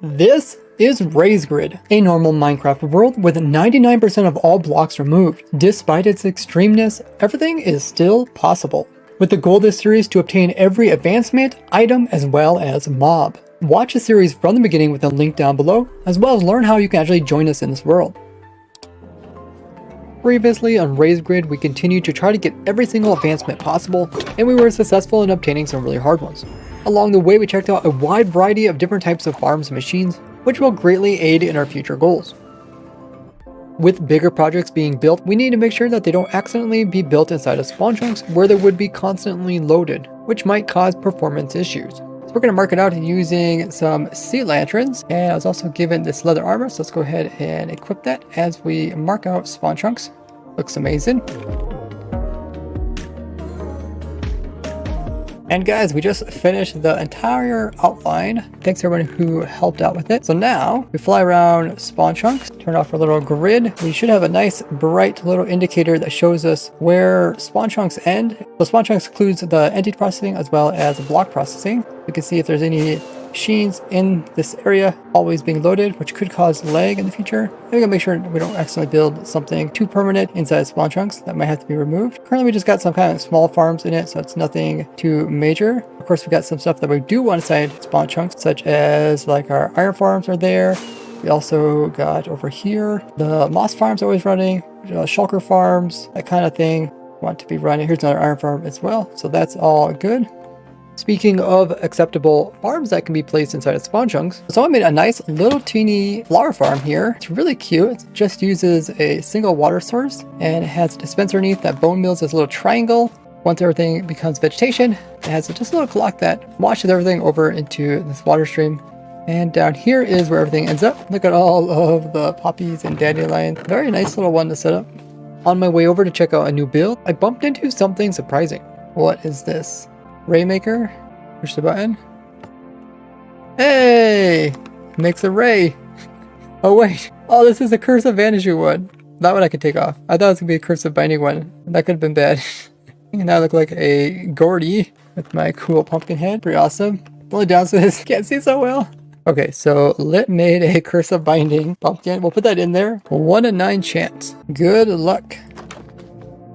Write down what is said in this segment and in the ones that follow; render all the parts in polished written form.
This is RaysGrid, a normal Minecraft world with 99% of all blocks removed. Despite its extremeness, everything is still possible. With the goal of this series to obtain every advancement, item, as well as mob. Watch the series from the beginning with a link down below, as well as learn how you can actually join us in this world. Previously on RaysGrid, we continued to try to get every single advancement possible, and we were successful in obtaining some really hard ones. Along the way, we checked out a wide variety of different types of farms and machines, which will greatly aid in our future goals. With bigger projects being built, we need to make sure that they don't accidentally be built inside of spawn chunks where they would be constantly loaded, which might cause performance issues. So we're going to mark it out using some sea lanterns, and I was also given this leather armor, so let's go ahead and equip that as we mark out spawn chunks. Looks amazing. And guys, we just finished the entire outline. Thanks to everyone who helped out with it. So now we fly around spawn chunks, turn off our little grid. We should have a nice bright little indicator that shows us where spawn chunks end. So spawn chunks includes the entity processing as well as block processing. We can see if there's any machines in this area always being loaded, which could cause lag in the future. And we gotta make sure we don't accidentally build something too permanent inside spawn chunks that might have to be removed. Currently we just got some kind of small farms in it, so it's nothing too major. Of course, we got some stuff that we do want inside spawn chunks, such as like our iron farms are there. We also got over here the moss farms always running, shulker farms, that kind of thing want to be running. Here's another iron farm as well, so that's all good. Speaking of acceptable farms that can be placed inside of spawn chunks, someone made a nice little teeny flower farm here. It's really cute. It just uses a single water source and it has a dispenser underneath that bone mills this little triangle. Once everything becomes vegetation, it has just a little clock that washes everything over into this water stream. And down here is where everything ends up. Look at all of the poppies and dandelions. Very nice little one to set up. On my way over to check out a new build, I bumped into something surprising. What is this? Raymaker, push the button. Hey! Makes a ray. Oh wait. Oh, this is a Curse of Vanishing one. That one I could take off. I thought it was gonna be a Curse of Binding one. That could have been bad. And now I look like a Gordy with my cool pumpkin head. Pretty awesome. The only downside is can't see so well. Okay, so Lit made a Curse of Binding pumpkin. We'll put that in there. 1 in 9 chance. Good luck.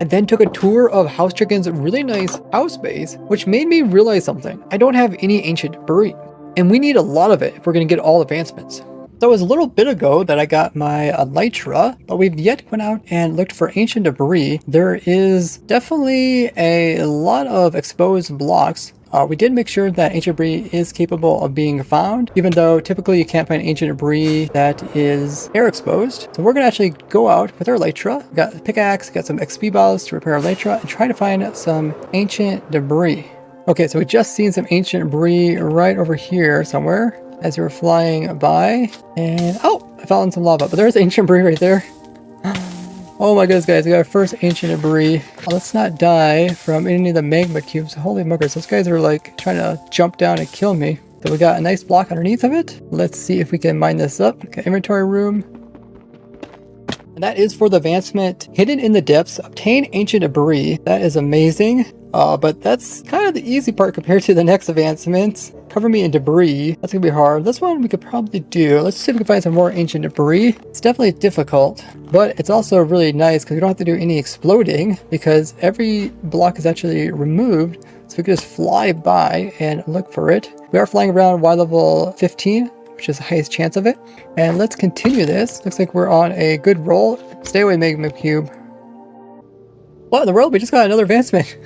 I then took a tour of House Chicken's really nice house base, which made me realize something. I don't have any ancient debris, and we need a lot of it if we're going to get all advancements. So it was a little bit ago that I got my elytra, but we've yet went out and looked for ancient debris. There is definitely a lot of exposed blocks. We did make sure that ancient debris is capable of being found, even though typically you can't find ancient debris that is air exposed. So we're going to actually go out with our elytra. We got a pickaxe, got some XP balls to repair our elytra, and try to find some ancient debris. Okay, so we just seen some ancient debris right over here somewhere as we were flying by. And oh, I fell in some lava, but there's ancient debris right there. Oh my goodness, guys, we got our first ancient debris. Let's not die from any of the magma cubes. Holy muggers, those guys are like trying to jump down and kill me. So we got a nice block underneath of it. Let's see if we can mine this up. Okay, inventory room. And that is for the advancement Hidden in the Depths. Obtain ancient debris. That is amazing. But that's kind of the easy part compared to the next advancement. Cover me in debris. That's gonna be hard. This one we could probably do. Let's see if we can find some more ancient debris. It's definitely difficult, but it's also really nice because we don't have to do any exploding because every block is actually removed. So we can just fly by and look for it. We are flying around Y level 15, which is the highest chance of it. And let's continue this. Looks like we're on a good roll. Stay away, magma cube. What in the world? We just got another advancement.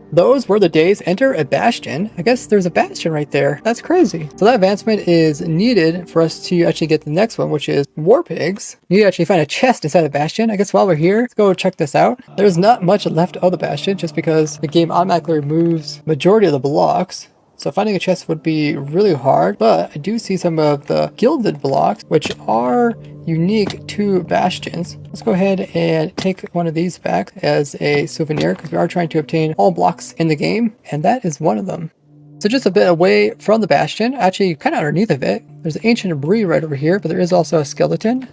Those were the days. Enter a bastion. I guess there's a bastion right there. That's crazy. So that advancement is needed for us to actually get the next one, which is war pigs. You actually find a chest inside the bastion. I guess while we're here, let's go check this out. There's not much left of the bastion just because the game automatically removes majority of the blocks. So finding a chest would be really hard, but I do see some of the gilded blocks, which are unique to bastions. Let's go ahead and take one of these back as a souvenir because we are trying to obtain all blocks in the game, and that is one of them. So just a bit away from the bastion, actually kind of underneath of it, there's ancient debris right over here, but there is also a skeleton.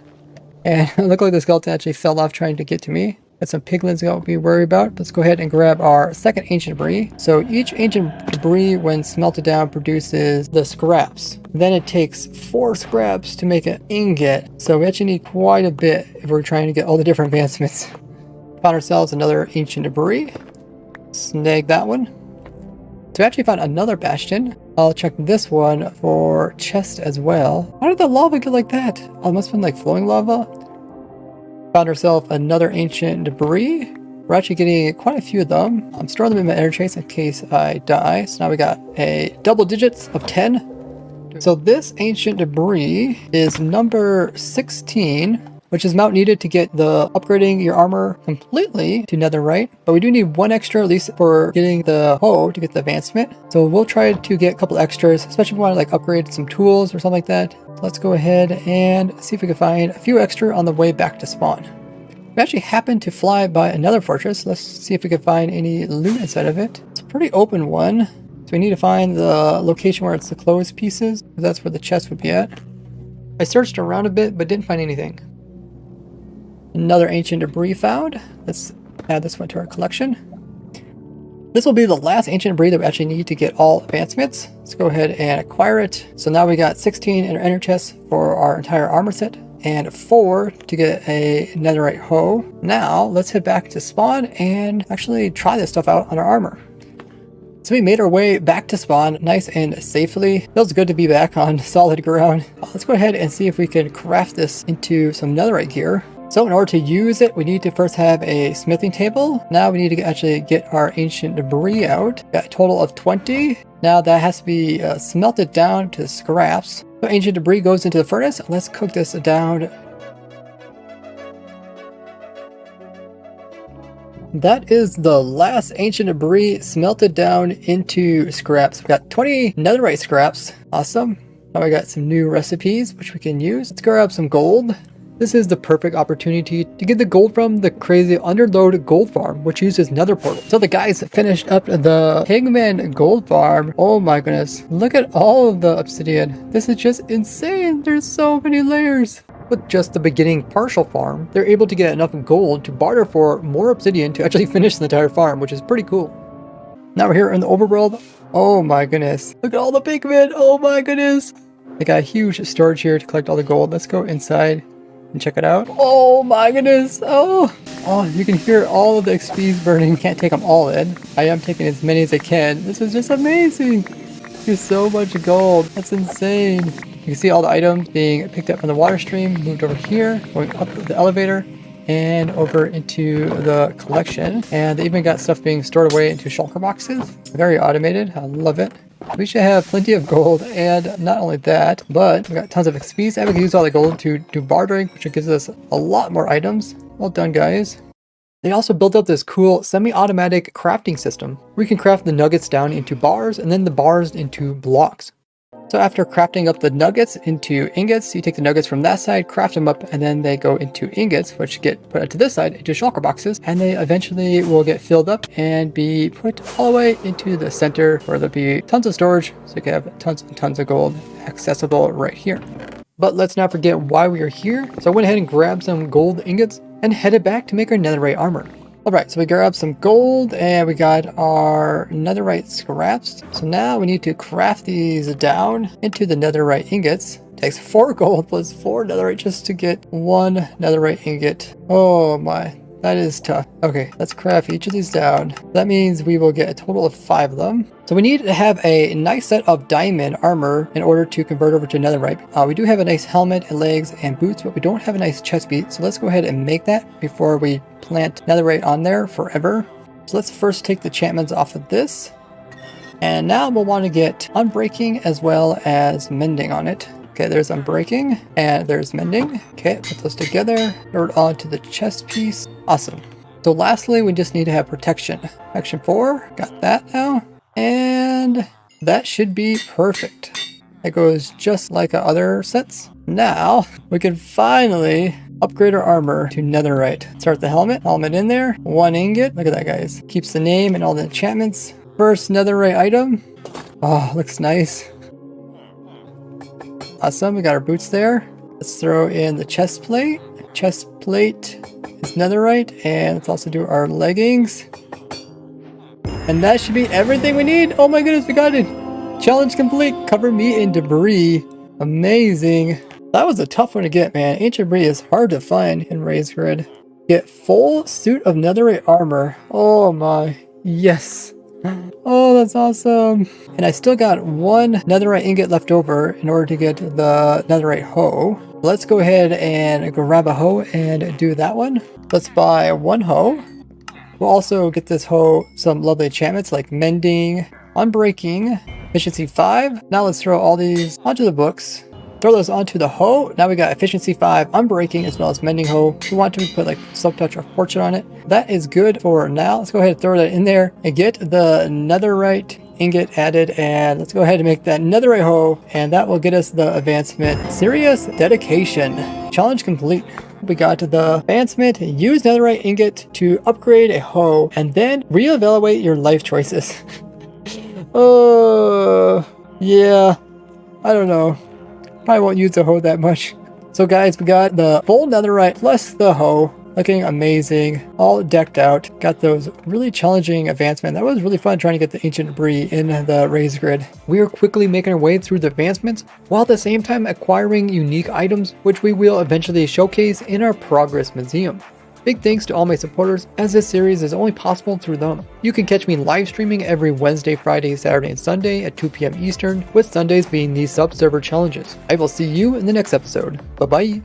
And it looked like the skeleton actually fell off trying to get to me. Got some piglins that we worry about. Let's go ahead and grab our second ancient debris. So each ancient debris, when smelted down, produces the scraps. Then it takes 4 scraps to make an ingot. So we actually need quite a bit if we're trying to get all the different advancements. Found ourselves another ancient debris. Snag that one. So we actually found another bastion. I'll check this one for chest as well. How did the lava get like that? Oh, it must have been like flowing lava. Found ourselves another ancient debris. We're actually getting quite a few of them. I'm storing them in my ender chase in case I die. So now we got a double digits of 10. So this ancient debris is number 16, which is amount needed to get the upgrading your armor completely to netherite. But we do need 1 extra at least for getting the hoe to get the advancement. So we'll try to get a couple extras, especially if we want to like upgrade some tools or something like that. So let's go ahead and see if we can find a few extra on the way back to spawn. We actually happened to fly by another fortress. Let's see if we can find any loot inside of it. It's a pretty open one. So we need to find the location where it's the closed pieces. That's where the chest would be at. I searched around a bit, but didn't find anything. Another ancient debris found. Let's add this one to our collection. This will be the last ancient debris that we actually need to get all advancements. Let's go ahead and acquire it. So now we got 16 in our ender chests for our entire armor set and 4 to get a netherite hoe. Now let's head back to spawn and actually try this stuff out on our armor. So we made our way back to spawn nice and safely. Feels good to be back on solid ground. Let's go ahead and see if we can craft this into some netherite gear. So in order to use it, we need to first have a smithing table. Now we need to actually get our ancient debris out. Got a total of 20. Now that has to be smelted down to scraps. So ancient debris goes into the furnace. Let's cook this down. That is the last ancient debris smelted down into scraps. We got 20 netherite scraps. Awesome. Now we got some new recipes which we can use. Let's grab some gold. This is the perfect opportunity to get the gold from the crazy underload gold farm, which uses nether portal. So the guys finished up the pigman gold farm. Oh my goodness. Look at all of the obsidian. This is just insane. There's so many layers. With just the beginning partial farm, they're able to get enough gold to barter for more obsidian to actually finish the entire farm, which is pretty cool. Now we're here in the overworld. Oh my goodness. Look at all the pigmen. Oh my goodness. They got a huge storage here to collect all the gold. Let's go inside and check it out. Oh my goodness. Oh, you can hear all of the XPs burning. Can't take them all in. I am taking as many as I can. This is just amazing. There's so much gold. That's insane. You can see all the items being picked up from the water stream, moved over here, going up the elevator, and over into the collection. And they even got stuff being stored away into shulker boxes. Very automated. I love it. We should have plenty of gold, and not only that, but we got tons of XP, and we can use all the gold to do bartering, which gives us a lot more items. Well done, guys. They also built up this cool semi-automatic crafting system. We can craft the nuggets down into bars, and then the bars into blocks. So after crafting up the nuggets into ingots, you take the nuggets from that side, craft them up, and then they go into ingots, which get put to this side into shulker boxes, and they eventually will get filled up and be put all the way into the center where there'll be tons of storage, so you can have tons and tons of gold accessible right here. But let's not forget why we are here. So I went ahead and grabbed some gold ingots and headed back to make our netherite armor. Alright, so we grabbed some gold and we got our netherite scraps. So now we need to craft these down into the netherite ingots. It takes 4 gold plus 4 netherite just to get 1 netherite ingot. Oh my, that is tough. Okay, let's craft each of these down. That means we will get a total of 5 of them. So we need to have a nice set of diamond armor in order to convert over to netherite. We do have a nice helmet and legs and boots, but we don't have a nice chest piece. So let's go ahead and make that before we plant netherite on there forever. So let's first take the enchantments off of this. And now we'll want to get unbreaking as well as mending on it. Okay, there's unbreaking and there's mending. Okay, put those together, throw it onto the chest piece. Awesome. So lastly, we just need to have protection. Protection 4, got that now. And that should be perfect. It goes just like our other sets. Now we can finally upgrade our armor to netherite. Start the helmet in there. 1 ingot. Look at that, guys. Keeps the name and all the enchantments. First netherite item. Oh, looks nice. Awesome. We got our boots there. Let's throw in the chest plate. Chest plate. this netherite, and let's also do our leggings. And that should be everything we need. Oh my goodness, we got it. Challenge complete. Cover me in debris. Amazing. That was a tough one to get, man. Ancient debris is hard to find in RaysGrid. Get full suit of netherite armor. Oh my. Yes. Oh, that's awesome. And I still got one netherite ingot left over in order to get the netherite hoe. Let's go ahead and grab a hoe and do that one. Let's buy one hoe. We'll also get this hoe some lovely enchantments like mending, unbreaking, efficiency 5. Now let's throw all these onto the books. Throw those onto the hoe. Now we got efficiency 5, unbreaking, as well as mending hoe. If we want to put like silk touch or fortune on it. That is good for now. Let's go ahead and throw that in there and get the netherite ingot added, and let's go ahead and make that netherite hoe, and that will get us the advancement. Serious dedication. Challenge complete. We got the advancement, use netherite ingot to upgrade a hoe, and then reevaluate your life choices. Yeah, I don't know. Probably won't use the hoe that much. So guys, we got the full netherite plus the hoe. Looking amazing, all decked out. Got those really challenging advancements. That was really fun trying to get the ancient debris in the RaysGrid. We are quickly making our way through the advancements, while at the same time acquiring unique items, which we will eventually showcase in our Progress Museum. Big thanks to all my supporters, as this series is only possible through them. You can catch me live streaming every Wednesday, Friday, Saturday, and Sunday at 2 p.m. Eastern, with Sundays being these sub-server challenges. I will see you in the next episode. Bye-bye.